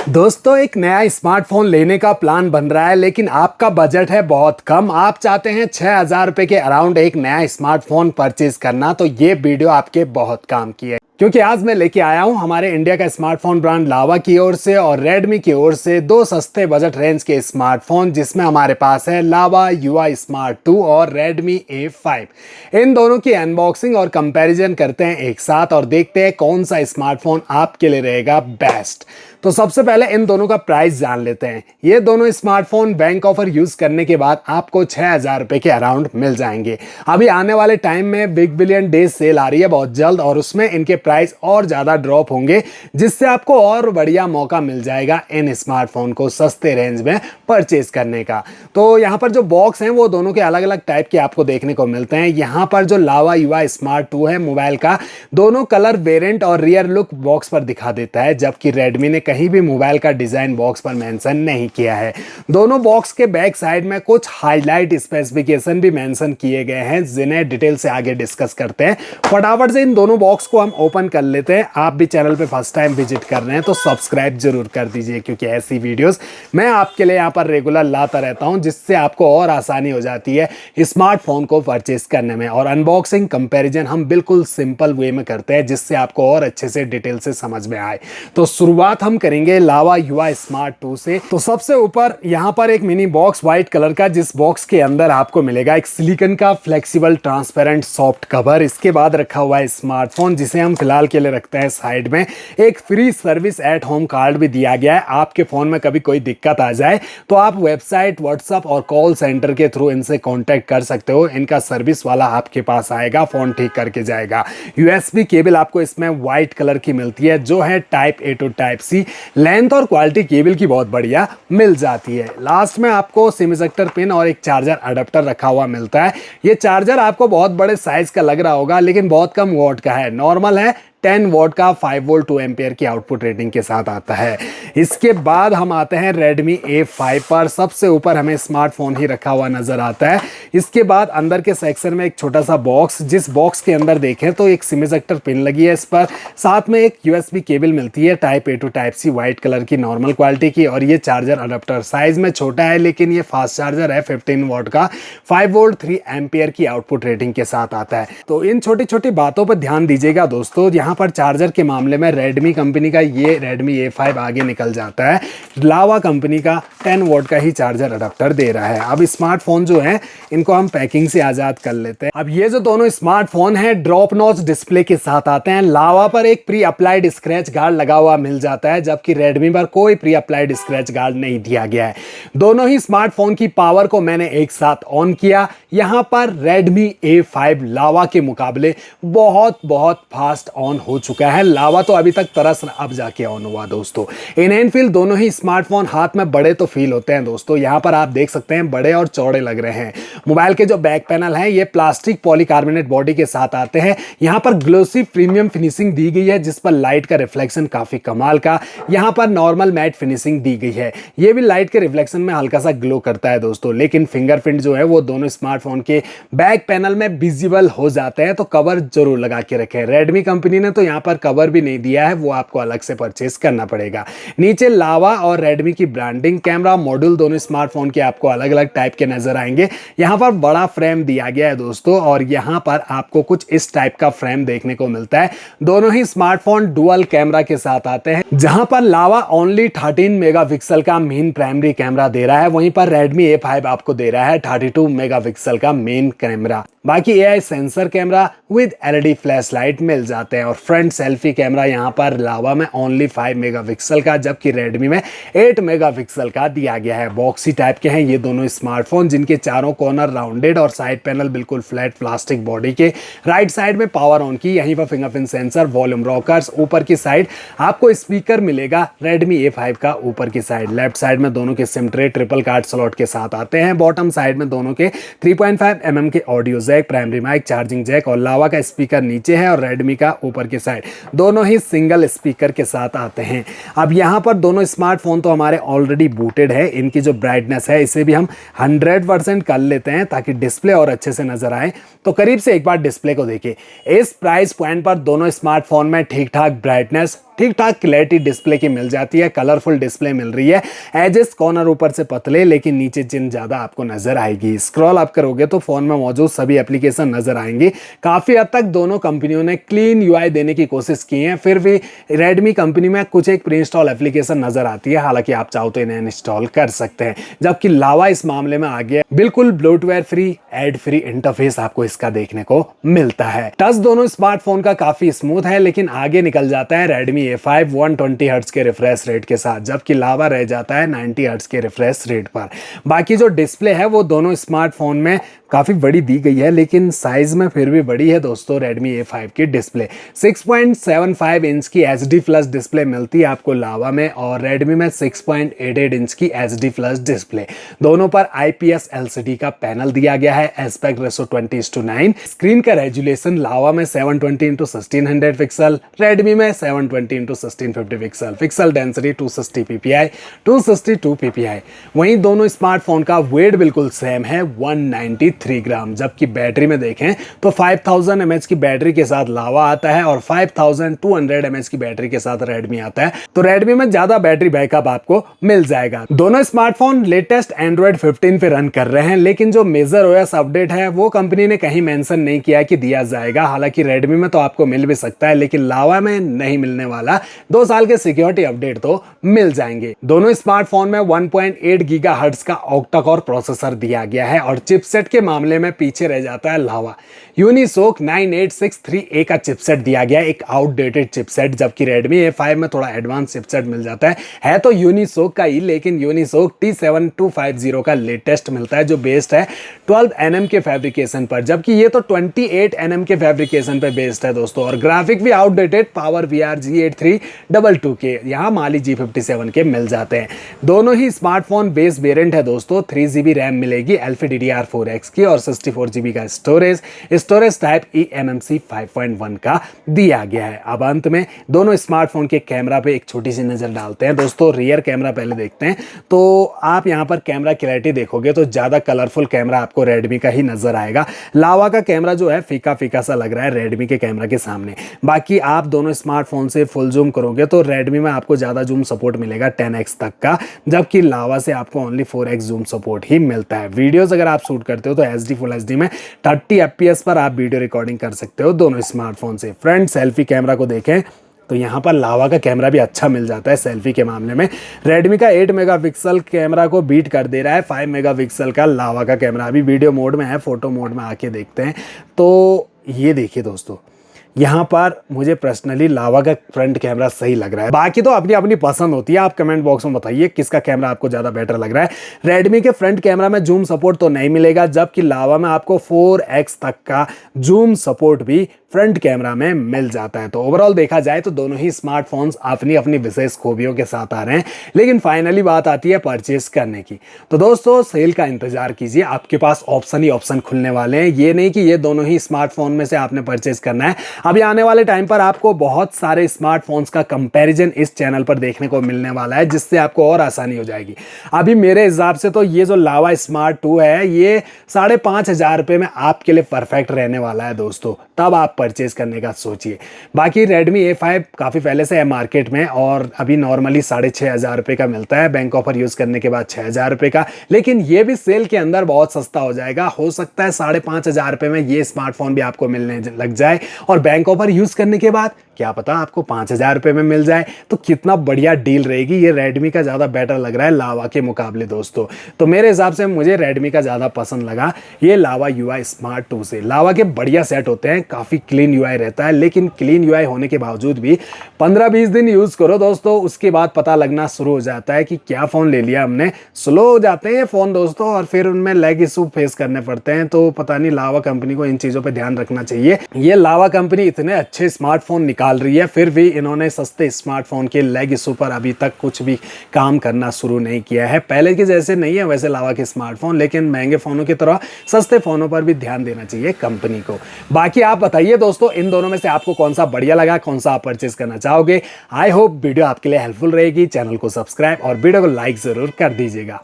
दोस्तों एक नया स्मार्टफोन लेने का प्लान बन रहा है, लेकिन आपका बजट है बहुत कम। आप चाहते हैं 6,000 रुपये के अराउंड एक नया स्मार्टफोन परचेज करना, तो ये वीडियो आपके बहुत काम की है। क्योंकि आज मैं लेके आया हूं हमारे इंडिया का स्मार्टफोन ब्रांड लावा की ओर से और रेडमी की ओर से दो सस्ते बजट रेंज के स्मार्टफोन, जिसमें हमारे पास है लावा युवा स्मार्ट 2 और रेडमी A5। इन दोनों की अनबॉक्सिंग और कंपैरिजन करते हैं एक साथ और देखते हैं कौन सा स्मार्टफोन आपके लिए रहेगा बेस्ट। तो सबसे पहले इन दोनों का प्राइस जान लेते हैं। ये दोनों स्मार्टफोन बैंक ऑफर यूज करने के बाद आपको 6,000 रुपये के अराउंड मिल जाएंगे। अभी आने वाले टाइम में बिग बिलियन डेज सेल आ रही है बहुत जल्द, और उसमें इनके प्राइस और ज्यादा ड्रॉप होंगे, जिससे आपको और बढ़िया मौका मिल जाएगा इन स्मार्टफोन को सस्ते रेंज में परचेज करने का। तो यहाँ पर जो बॉक्स हैं वो दोनों के अलग अलग टाइप के आपको देखने को मिलते हैं। यहाँ पर जो लावा युवा स्मार्ट 2 है मोबाइल का, दोनों कलर वेरिएंट और रियर लुक बॉक्स पर दिखा देता है, जबकि रेडमी ने कहीं भी मोबाइल का डिजाइन बॉक्स पर मेंशन नहीं किया है। दोनों बॉक्स के बैक साइड में कुछ हाईलाइट स्पेसिफिकेशन भी मेंशन किए गए हैं, जिन्हें डिटेल से आगे डिस्कस करते हैं। फटाफट से इन दोनों बॉक्स को हम ओपन कर लेते हैं। आप भी चैनल पे फर्स्ट टाइम विजिट कर रहे हैं तो सब्सक्राइब जरूर कर दीजिए, क्योंकि ऐसी वीडियोस मैं आपके लिए यहाँ पर रेगुलर लाता रहता हूँ, जिससे आपको और आसानी हो जाती है स्मार्टफोन को परचेस करने में। और अनबॉक्सिंग कंपैरिजन हम बिल्कुल सिंपल वे में करते हैं, जिससे आपको और अच्छे से डिटेल से समझ में आए। तो शुरुआत हम करेंगे लावा युवा स्मार्ट 2 से। तो सबसे ऊपर यहाँ पर एक मिनी बॉक्स व्हाइट कलर का, जिस बॉक्स के अंदर आपको मिलेगा एक सिलिकॉन का फ्लेक्सिबल ट्रांसपेरेंट सॉफ्ट कवर। इसके बाद रखा हुआ है स्मार्टफोन, जिसे हम फिलहाल के लिए रखते हैं साइड में। एक free service at home card भी दिया गया है। आपके फोन में कभी कोई दिक्कत आ जाए तो आप वेबसाइट, व्हाट्सएप और कॉल सेंटर के थ्रू इनसे कांटेक्ट कर सकते हो। इनका सर्विस वाला आपके पास आएगा, फोन ठीक करके जाएगा। यूएसबी केबल आपको इसमें व्हाइट कलर की मिलती है, जो है type A to type C. Length और क्वालिटी केबल की बहुत बढ़िया मिल जाती है। लास्ट में आपको सिम इजेक्टर पिन और एक चार्जर अडेप्टर रखा हुआ मिलता है। ये चार्जर आपको बहुत बड़े साइज का लग रहा होगा, लेकिन बहुत कम वॉट का है। नॉर्मल है, 10 वॉट का 5 वोल्ट 2 एम्पियर की आउटपुट रेटिंग के साथ आता है। इसके बाद हम आते हैं रेडमी A5 पर। सबसे ऊपर हमें स्मार्टफोन ही रखा हुआ नजर आता है। इसके बाद अंदर के सेक्शन में एक छोटा सा बॉक्स, जिस बॉक्स के अंदर देखें तो एक सिम इजेक्टर पिन लगी है इस पर। साथ में एक यूएसबी केबल मिलती है type A to type C white colour की नॉर्मल क्वालिटी की, और ये चार्जर अडेप्टर साइज में छोटा है, लेकिन ये फास्ट चार्जर है 15 वॉट का 5 वोल्ट 3 एम्पियर की आउटपुट रेटिंग के साथ आता है। तो इन छोटी छोटी बातों पर ध्यान दीजिएगा दोस्तों। यहाँ पर चार्जर के मामले में रेडमी कंपनी का ये रेडमी A5 आगे निकल जाता है। लावा कंपनी का 10 वॉट का ही चार्जर अडेप्टर दे रहा है। अब स्मार्टफोन जो है इनको हम पैकिंग से आजाद कर लेते हैं। अब ये जो दोनों स्मार्टफोन है ड्रॉप नॉच डिस्प्ले के साथ आते हैं। लावा पर एक प्री अप्लाइड स्क्रैच गार्ड लगा हुआ मिल जाता है, जबकि रेडमी पर कोई प्री अप्लाइड स्क्रैच गार्ड नहीं दिया गया है। दोनों ही स्मार्टफोन की पावर को मैंने एक साथ ऑन किया। यहां पर रेडमी A5 लावा के मुकाबले बहुत फास्ट ऑन हो चुका है। लावा तो अभी तक तरस अब जाके ऑन हुआ दोस्तों। इन एंड फील दोनों ही स्मार्टफोन हाथ में बड़े तो फील होते हैं दोस्तों। यहां पर आप देख सकते हैं बड़े और चौड़े लग रहे हैं। मोबाइल के जो बैक पैनल है ये प्लास्टिक पॉलीकार्बोनेट बॉडी के साथ आते हैं। यहां पर ग्लोसी प्रीमियम फिनिशिंग दी गई है, जिस पर लाइट का रिफ्लेक्शन काफी कमाल का। यहां पर नॉर्मल मैट फिनिशिंग दी गई है। ये भी लाइट के रिफ्लेक्शन में हल्का सा ग्लो करता है दोस्तों, लेकिन फिंगरप्रिंट जो है वो दोनों स्मार्टफोन के बैक पैनल में विजिबल हो जाते हैं, तो कवर जरूर लगा के रखें। रेडमी कंपनी ने तो यहां पर कवर भी नहीं दिया है, वो आपको अलग से परचेस करना पड़ेगा। नीचे लावा और रेडमी की ब्रांडिंग। कैमरा मॉड्यूल दोनों स्मार्टफोन के आपको अलग अलग टाइप के नजर आएंगे। यहां पर बड़ा फ्रेम दिया गया है दोस्तों, और यहां पर आपको कुछ इस टाइप का फ्रेम देखने को मिलता है। दोनों ही स्मार्टफोन डुअल कैमरा के साथ आते हैं, जहां पर लावा ओनली 13 मेगापिक्सल का मेन प्राइमरी कैमरा दे रहा है, वहीं पर रेडमी A5 आपको दे रहा है 32 मेगापिक्सल का मेन कैमरा। बाकी AI sensor camera with LED flash light मिल जाते हैं, और फ्रंट सेल्फी कैमरा यहां पर लावा में ओनली 5 मेगापिक्सल का, जबकि रेडमी में 8 मेगापिक्सल का दिया गया है। बॉक्सी टाइप के हैं ये दोनों स्मार्टफोन, जिनके चारों कॉर्नर राउंडेड और साइड पैनल बिल्कुल फ्लैट प्लास्टिक बॉडी के। राइट साइड में पावर ऑन की, यहीं पर फिंगरप्रिंट सेंसर, वॉल्यूम रॉकर्स। ऊपर की साइड आपको स्पीकर मिलेगा रेडमी A5 का ऊपर की साइड। लेफ्ट साइड में दोनों के SIM tray triple card slot के साथ आते हैं। बॉटम साइड में दोनों के 3.5 mm के audio jack, primary mic, charging jack, और लावा का स्पीकर नीचे है और रेडमी का ऊपर की साइड। दोनों ही सिंगल स्पीकर के साथ आते हैं। अब यहाँ पर दोनों स्मार्टफोन तो हमारे ऑलरेडी बूटेड है। इनकी जो ब्राइटनेस है इसे भी हम 100% कर लेते हैं, ताकि डिस्प्ले और अच्छे से नजर आए। तो करीब से एक बार डिस्प्ले को देखिए। इस प्राइस पॉइंट पर दोनों स्मार्टफोन में ठीक ठाक ब्राइटनेस, ठीक ठाक क्लैरिटी डिस्प्ले की मिल जाती है, कलरफुल डिस्प्ले मिल रही है। एजेस कॉर्नर ऊपर से पतले लेकिन नीचे चिन ज्यादा आपको नजर आएगी। स्क्रॉल आप करोगे तो फोन में मौजूद सभी एप्लीकेशन नजर आएंगी। काफी हद तक दोनों कंपनियों ने क्लीन यूआई देने की कोशिश की है, फिर भी रेडमी कंपनी में कुछ एक प्री इंस्टॉल एप्लीकेशन नजर आती है, हालांकि आप चाहो तो इन्हें इंस्टॉल कर सकते हैं। जबकि लावा इस मामले में आगे बिल्कुल bloatware free, ad free interface आपको इसका देखने को मिलता है। टच दोनों स्मार्टफोन का काफी स्मूथ है, लेकिन आगे निकल जाता है रेडमी A5 120 हर्ट्ज के रिफ्रेश रेट के साथ, जबकि लावा रह जाता है 90 हर्ट्ज के रिफ्रेश रेट पर। बाकी जो डिस्प्ले है वो दोनों स्मार्टफोन में काफी बड़ी दी गई है, लेकिन साइज में फिर भी बड़ी है दोस्तों रेडमी A5 की डिस्प्ले। 6.75 इंच की HD प्लस डिस्प्ले मिलती है आपको लावा में, और रेडमी में 6.88 इंच की HD प्लस डिस्प्ले। दोनों पर IPS LCD का पैनल दिया गया है, एस्पेक्ट रेशो 20:9। स्क्रीन का रेजुलेशन लावा में 720x1600 पिक्सल, रेडमी में 720x1650 pixel. Pixel density 260 ppi 262 ppi। वहीं दोनों स्मार्टफोन का वेट बिल्कुल सेम है 193 ग्राम। जबकि बैटरी में देखें तो 5000 mAh की बैटरी के साथ लावा आता है और 5200 mAh की बैटरी के साथ रेडमी आता है, तो रेडमी में ज्यादा बैटरी बैकअप आपको मिल जाएगा। दोनों स्मार्टफोन लेटेस्ट एंड्रॉइड 15 पे रन कर रहे हैं, लेकिन जो मेजर OS अपडेट है वो कंपनी ने कहीं मेंशन नहीं किया कि दिया जाएगा। हालांकि रेडमी में तो आपको मिल भी सकता है, लेकिन लावा में नहीं मिलने वाला। 2 साल के सिक्योरिटी अपडेट तो मिल जाएंगे। दोनों स्मार्टफोन में 1.8 गीगाहर्ट्ज का ऑक्टा कोर प्रोसेसर दिया गया है, और चिपसेट के मामले में पीछे रह जाता है लावा। यूनिसोक 9863A का चिपसेट दिया गया है, एक आउटडेटेड चिपसेट, जबकि रेडमी A5 में थोड़ा एडवांस चिपसेट मिल जाता है तो यूनिसोक का ही, लेकिन यूनिसोक T7250 का लेटेस्ट मिलता है, जो बेस्ड है 12 nm के फैब्रिकेशन पर, जबकि ये तो 28 nm के फैब्रिकेशन पर बेस्ड है दोस्तों। और ग्राफिक भी आउटडेटेड पावर VR G8322 के, यहाँ माली G57 के मिल जाते हैं। दोनों ही स्मार्टफोन बेस वेरिएंट है दोस्तों। 3GB रैम मिलेगी LPDDR4X की, और 64GB का स्टोरेज टाइप eMMC 5.1 का दिया गया है। अब अंत में दोनों स्मार्टफोन के कैमरा पे एक छोटी सी नजर डालते हैं दोस्तों। रियर कैमरा पहले देखते हैं, तो आप यहाँ पर कैमरा क्लैरिटी देखोगे तो ज्यादा कलरफुल कैमरा आपको रेडमी का ही नजर आएगा। लावा का कैमरा जो है फीका फीका सा लग रहा है रेडमी के कैमरा के सामने। बाकी आप दोनों स्मार्टफोन से फुल जूम करोगे तो रेडमी में आपको ज्यादा जूम सपोर्ट मिलेगा 10x तक का, जबकि लावा से आपको ओनली 4x जूम सपोर्ट ही मिलता है। वीडियोस अगर आप शूट करते हो तो HD फुल HD में 30 FPS पर आप वीडियो रिकॉर्डिंग कर सकते हो दोनों स्मार्टफोन से। फ्रंट सेल्फी कैमरा को देखें तो यहाँ पर लावा का कैमरा भी अच्छा मिल जाता है सेल्फी के मामले में। रेडमी का 8 मेगापिक्सल कैमरा को बीट कर दे रहा है 5 मेगापिक्सल का लावा का कैमरा। अभी वीडियो मोड में है, फोटो मोड में आके देखते हैं। तो ये देखिए दोस्तों, यहाँ पर मुझे पर्सनली लावा का फ्रंट कैमरा सही लग रहा है। बाकी तो अपनी अपनी पसंद होती है, आप कमेंट बॉक्स में बताइए किसका कैमरा आपको ज़्यादा बेटर लग रहा है। रेडमी के फ्रंट कैमरा में जूम सपोर्ट तो नहीं मिलेगा, जबकि लावा में आपको 4x तक का जूम सपोर्ट भी फ्रंट कैमरा में मिल जाता है। तो ओवरऑल देखा जाए तो दोनों ही स्मार्टफोन्स अपनी अपनी विशेष खूबियों के साथ आ रहे हैं, लेकिन फाइनली बात आती है परचेस करने की। तो दोस्तों सेल का इंतजार कीजिए, आपके पास ऑप्शन ही ऑप्शन खुलने वाले हैं। ये नहीं कि ये दोनों ही स्मार्टफोन में से आपने परचेस करना है। अभी आने वाले टाइम पर आपको बहुत सारे स्मार्टफोन्स का कंपैरिजन इस चैनल पर देखने को मिलने वाला है, जिससे आपको और आसानी हो जाएगी। अभी मेरे हिसाब से तो ये जो लावा स्मार्ट 2 है ये 5500 रुपये में आपके लिए परफेक्ट रहने वाला है दोस्तों, तब आप परचेज करने का सोचिए। बाकी Redmi A5 काफ़ी पहले से है मार्केट में, और अभी नॉर्मली 6500 रुपये का मिलता है, बैंक ऑफर यूज़ करने के बाद 6000 रुपये का। लेकिन ये भी सेल के अंदर बहुत सस्ता हो जाएगा, हो सकता है 5500 रुपये में ये स्मार्टफोन भी आपको मिलने लग जाए, और बैंक ऑफर यूज़ करने के बाद क्या पता आपको 5000 रुपये में मिल जाए। तो कितना बढ़िया डील रहेगी। ये Redmi का ज़्यादा बेटर लग रहा है लावा के मुकाबले दोस्तों। तो मेरे हिसाब से मुझे Redmi का ज़्यादा पसंद लगा ये लावा UI स्मार्ट 2 से। लावा के बढ़िया सेट होते हैं, काफ़ी क्लीन UI रहता है, लेकिन क्लीन UI होने के बावजूद भी 15-20 दिन यूज़ करो दोस्तों, उसके बाद पता लगना शुरू हो जाता है कि क्या फ़ोन ले लिया हमने। स्लो हो जाते हैं ये फ़ोन दोस्तों, और फिर उनमें लैग इशू फेस करने पड़ते हैं। तो पता नहीं लावा कंपनी को इन चीज़ों पर ध्यान रखना चाहिए। ये लावा कंपनी इतने अच्छे स्मार्टफोन निकाल रही है, फिर भी इन्होंने सस्ते स्मार्टफोन के लैग इशू पर अभी तक कुछ भी काम करना शुरू नहीं किया है। पहले के जैसे नहीं है वैसे लावा के स्मार्टफोन, लेकिन महंगे फ़ोनों की तरह सस्ते फ़ोनों पर भी ध्यान देना चाहिए कंपनी को। बाकी आप बताइए दोस्तों, इन दोनों में से आपको कौन सा बढ़िया लगा, कौन सा आप परचेज करना चाहोगे। आई होप वीडियो आपके लिए हेल्पफुल रहेगी। चैनल को सब्सक्राइब और वीडियो को लाइक ज़रूर कर दीजिएगा।